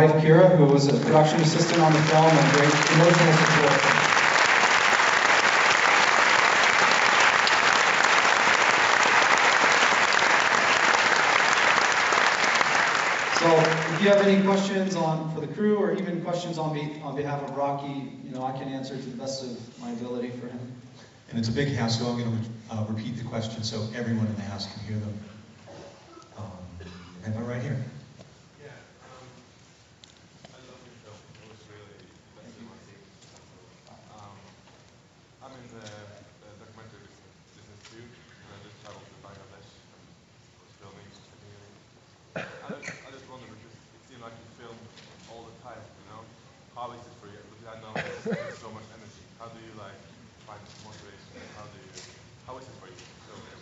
wife, Kira, who was a production assistant on the film and great emotional support. So if you have any questions for the crew or even questions on behalf of Rocky, I can answer to the best of my ability for him. And it's a big house, so I'm going to repeat the question so everyone in the house can hear them. And right here. Yeah, I love your film. It was really fascinating. I'm in the documentary business too, and I just traveled to Bangladesh and was filming at the beginning. I just wonder, because it seemed like you film all the time, How is it for you? Because I know it's so much energy. How do you find motivation? How is it for you?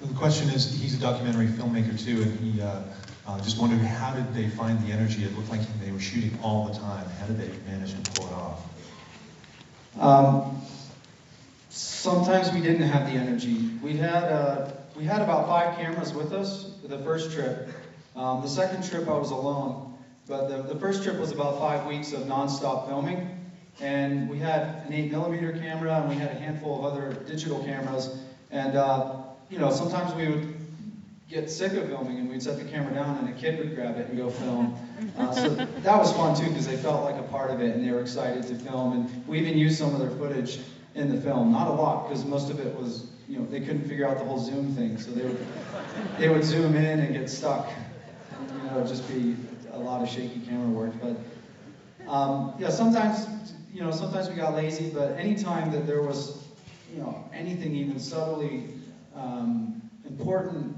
So the question is, he's a documentary filmmaker too, and he just wondered, how did they find the energy? It looked like they were shooting all the time. How did they manage to pull it off? Sometimes we didn't have the energy. We had about 5 cameras with us for the first trip. The second trip I was alone, but the first trip was about 5 weeks of non-stop filming, and we had an 8mm camera and we had a handful of other digital cameras, and sometimes we would get sick of filming and we'd set the camera down and a kid would grab it and go film. So that was fun too, because they felt like a part of it and they were excited to film, and we even used some of their footage in the film. Not a lot, because most of it was, they couldn't figure out the whole zoom thing, so they would zoom in and get stuck. It would just be a lot of shaky camera work. But yeah, sometimes we got lazy, but anytime that there was anything even subtly important,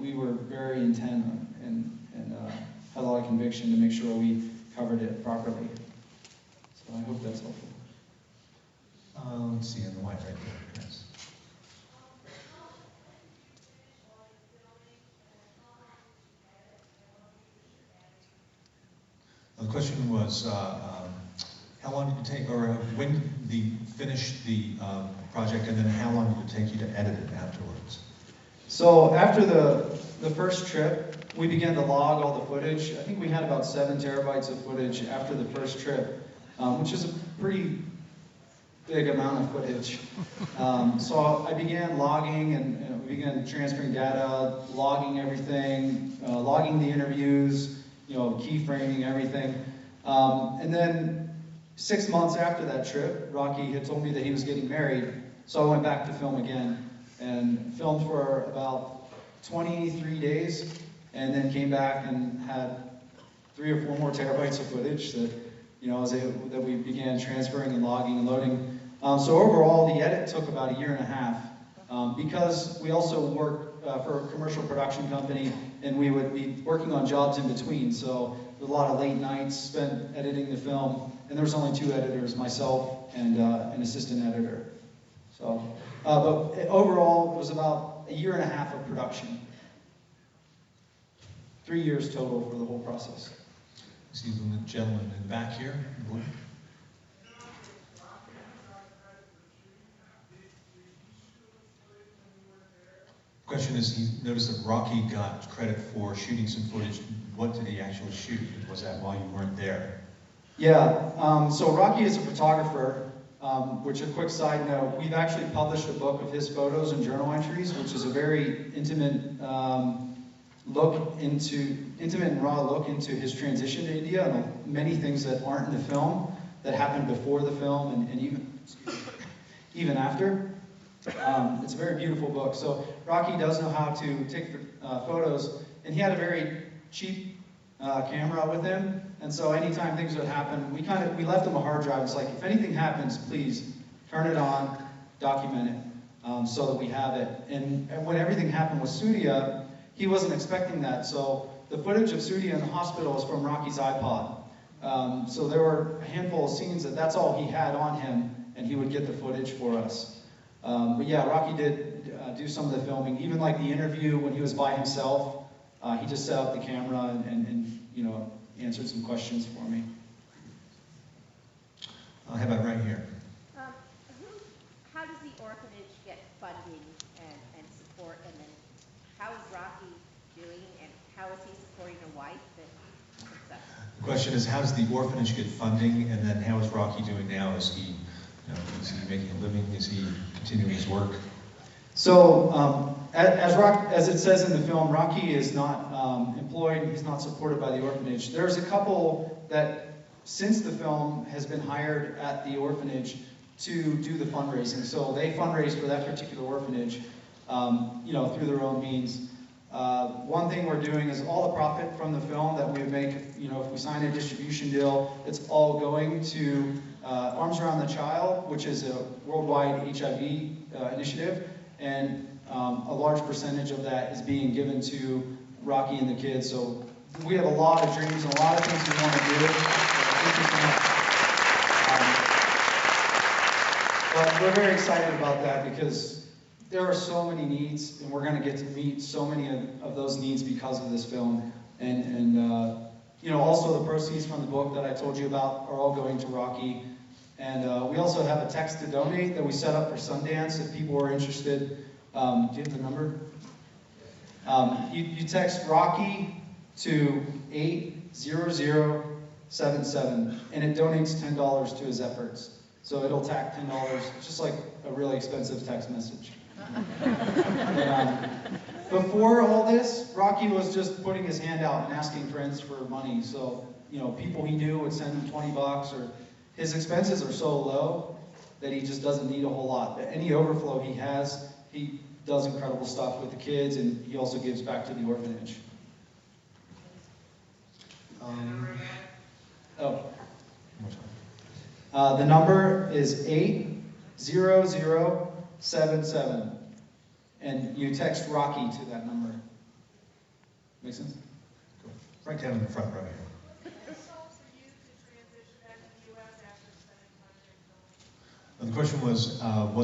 we were very intent and had a lot of conviction to make sure we covered it properly. So I hope that's helpful. Let's see, on the white right there, yes. The question was, how long did it take, or when did you finish the project, and then how long did it take you to edit it afterwards? So after the first trip, we began to log all the footage. I think we had about 7 terabytes of footage after the first trip, which is a pretty big amount of footage. So I began logging and we began transferring data, logging everything, logging the interviews, keyframing everything. And then 6 months after that trip, Rocky had told me that he was getting married, so I went back to film again and filmed for about 23 days, and then came back and had 3 or 4 more terabytes of footage that that we began transferring and logging and loading. So overall, the edit took about 1.5 years, because we also work for a commercial production company, and we would be working on jobs in between. So a lot of late nights spent editing the film, and there was only 2 editors, myself and an assistant editor. So, but overall, it was about 1.5 years of production. 3 years total for the whole process. See the gentleman in the back here. Question is, he noticed that Rocky got credit for shooting some footage. What did he actually shoot? Was that while you weren't there? Yeah, so Rocky is a photographer, which, a quick side note, we've actually published a book of his photos and journal entries, which is a very intimate intimate and raw look into his transition to India and many things that aren't in the film that happened before the film and even after. It's a very beautiful book. So Rocky does know how to take photos, and he had a very cheap camera with him, and so anytime things would happen, we left him a hard drive. It's like, if anything happens, please turn it on, document it, so that we have it. And when everything happened with Surya, he wasn't expecting that. So the footage of Surya in the hospital is from Rocky's iPod. So there were a handful of scenes that's all he had on him, and he would get the footage for us. But yeah, Rocky did do some of the filming. Even like the interview when he was by himself, he just set up the camera and answered some questions for me. How about right here? How does the orphanage get funding and support, and then how is Rocky doing, and how is he supporting a wife success. The question is, how does the orphanage get funding, and then how is Rocky doing now? Is he making a living? Is he continuing his work? So, as it says in the film, Rocky is not employed, he's not supported by the orphanage. There's a couple that, since the film, has been hired at the orphanage to do the fundraising. So they fundraise for that particular orphanage, through their own means. One thing we're doing is all the profit from the film that we make, if we sign a distribution deal, it's all going to Arms Around the Child, which is a worldwide HIV initiative, and a large percentage of that is being given to Rocky and the kids. So we have a lot of dreams and a lot of things we want to do. But we're very excited about that because there are so many needs, and we're going to get to meet so many of those needs because of this film. And also the proceeds from the book that I told you about are all going to Rocky. And we also have a text to donate that we set up for Sundance if people are interested. Do you have the number? You text Rocky to 80077, and it donates $10 to his efforts. So it'll tack $10, just like a really expensive text message. Before all this, Rocky was just putting his hand out and asking friends for money. So, people he knew would send him 20 bucks, or his expenses are so low that he just doesn't need a whole lot. But any overflow he has, he does incredible stuff with the kids, and he also gives back to the orphanage. The number is 80077, and you text Rocky to that number. Make sense? Cool. Right down in the front row here. The question was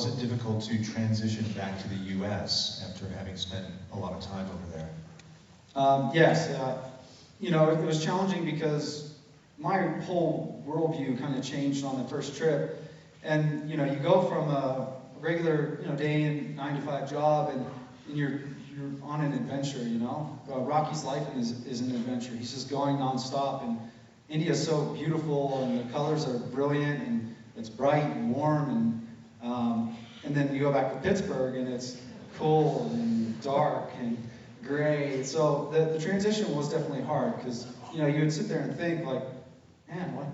it difficult to transition back to the U.S. after having spent a lot of time over there? Yes. It was challenging because my whole worldview kind of changed on the first trip. And, you go from a regular, day in 9-to-5 job, and you're on an adventure, Rocky's life is an adventure. He's just going nonstop, and India's so beautiful, and the colors are brilliant, and it's bright and warm, and then you go back to Pittsburgh, and it's cold and dark and gray. So the transition was definitely hard, because, you would sit there and think, like, man, what,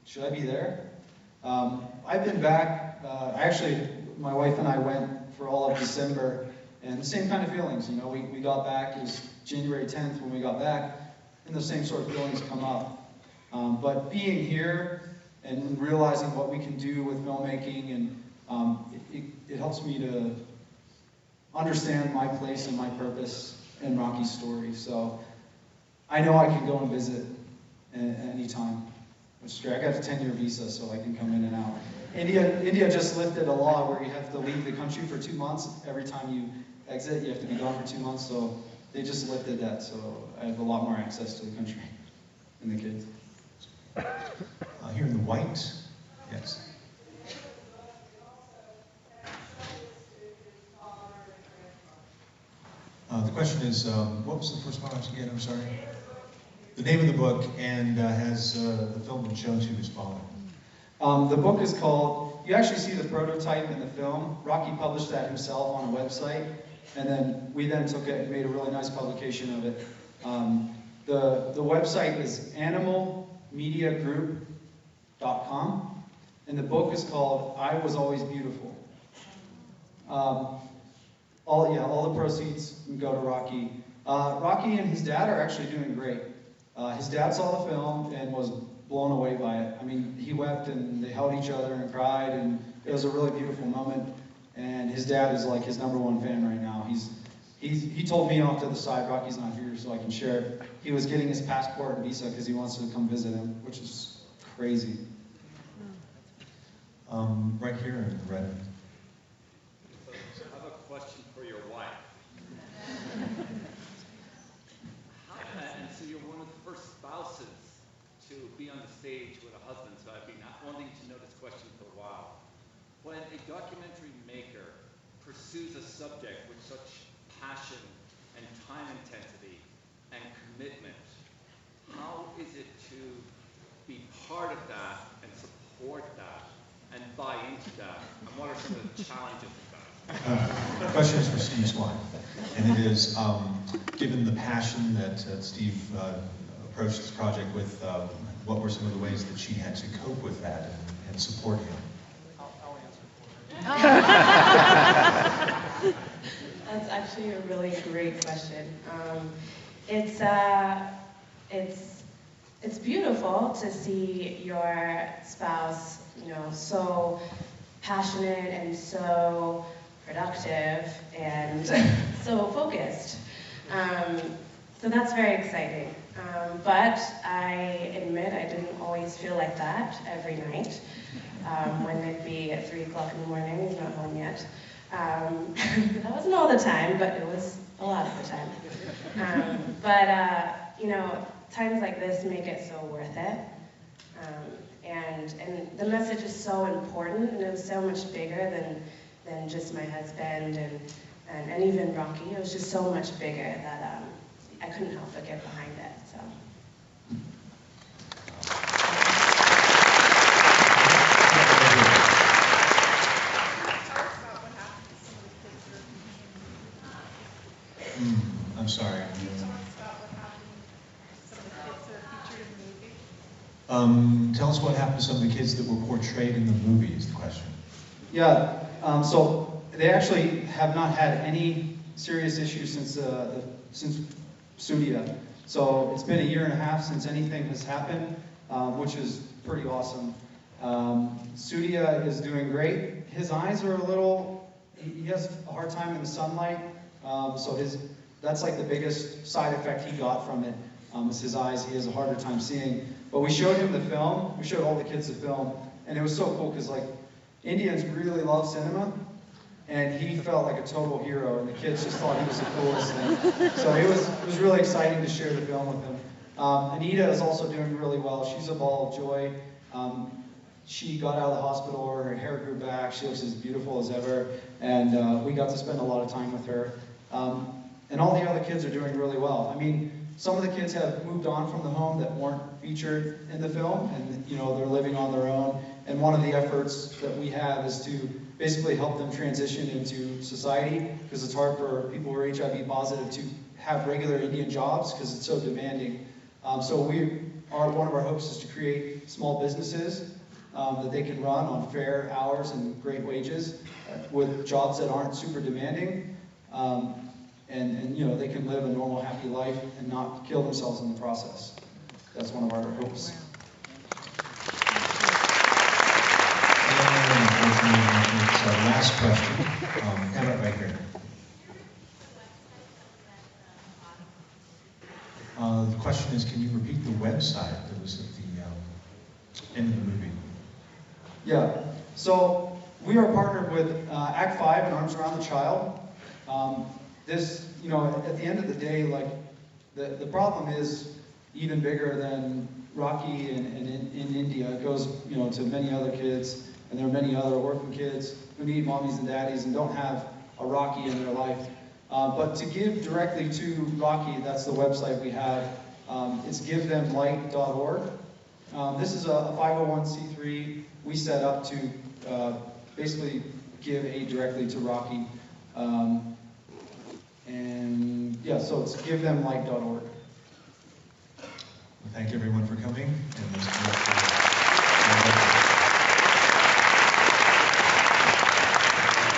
should I be there? I've been back, my wife and I went for all of December, and the same kind of feelings, we got back, it was January 10th when we got back, and the same sort of feelings come up. But being here and realizing what we can do with filmmaking, and it helps me to understand my place and my purpose in Rocky's story. So I know I can go and visit at any time, which is great. I got a 10-year visa, so I can come in and out. India just lifted a law where you have to leave the country for 2 months. Every time you exit, you have to be gone for 2 months. So they just lifted that, so I have a lot more access to the country and the kids. Here in the white, yes. The question is, what was the first part again? I'm sorry. The name of the book, and has the film been shown to his father? The book is called, you actually see the prototype in the film. Rocky published that himself on a website, and then we took it and made a really nice publication of it. The website is animalmediagroup.com, and the book is called I Was Always Beautiful. All the proceeds go to Rocky. Rocky and his dad are actually doing great. His dad saw the film and was blown away by it. I mean, he wept, and they held each other and cried, and it was a really beautiful moment. And his dad is like his #1 fan right now. He told me off to the side, Rocky's not here, so I can share it. He was getting his passport and visa because he wants to come visit him, which is crazy. Right here in red. So I have a question for your wife. And so you're one of the first spouses to be on the stage with a husband, so I've been wanting to know this question for a while. When a documentary maker pursues a subject with such passion and time intensity and commitment, how is it to be part of that and support that and buy into that? And what are some of the challenges of that? The question is for Steve's wife, and it is, given the passion that Steve approached this project with, what were some of the ways that she had to cope with that and support him? I'll answer for her. That's actually a really great question. It's beautiful to see your spouse, so passionate and so productive and so focused. So that's very exciting. But I admit I didn't always feel like that every night. When it'd be at 3 o'clock in the morning, he's not home yet. That wasn't all the time, but it was a lot of the time. Times like this make it so worth it. And the message is so important, and it was so much bigger than just my husband and even Rocky. It was just so much bigger that I couldn't help but get behind it. So. I'm sorry. Tell us what happened to some of the kids that were portrayed in the movie is the question. Yeah, so they actually have not had any serious issues since Sudia. So it's been 1.5 years since anything has happened, which is pretty awesome. Sudia is doing great. His eyes are a little, he has a hard time in the sunlight, so that's like the biggest side effect he got from it, is his eyes. He has a harder time seeing. But we showed him the film, we showed all the kids the film, and it was so cool because like Indians really love cinema, and he felt like a total hero, and the kids just thought he was the coolest thing. So it was really exciting to share the film with him. Anita is also doing really well. She's a ball of joy. She got out of the hospital, her hair grew back, she looks as beautiful as ever, and we got to spend a lot of time with her. And all the other kids are doing really well. I mean, some of the kids have moved on from the home that weren't featured in the film, and they're living on their own. And one of the efforts that we have is to basically help them transition into society, because it's hard for people who are HIV positive to have regular Indian jobs because it's so demanding. So one of our hopes is to create small businesses that they can run on fair hours and great wages with jobs that aren't super demanding. And they can live a normal, happy life and not kill themselves in the process. That's one of our hopes. And it's our last question. Emma, right here. The question is, can you repeat the website that was at the end of the movie? Yeah, so we are partnered with Act 5 and Arms Around the Child. At the end of the day, like, the problem is even bigger than Rocky in India. It goes, to many other kids, and there are many other orphan kids who need mommies and daddies and don't have a Rocky in their life. But to give directly to Rocky, that's the website we have. It's givethemlight.org. This is a 501c3 we set up to basically give aid directly to Rocky. So it's givethemlight.org. Thank everyone for coming.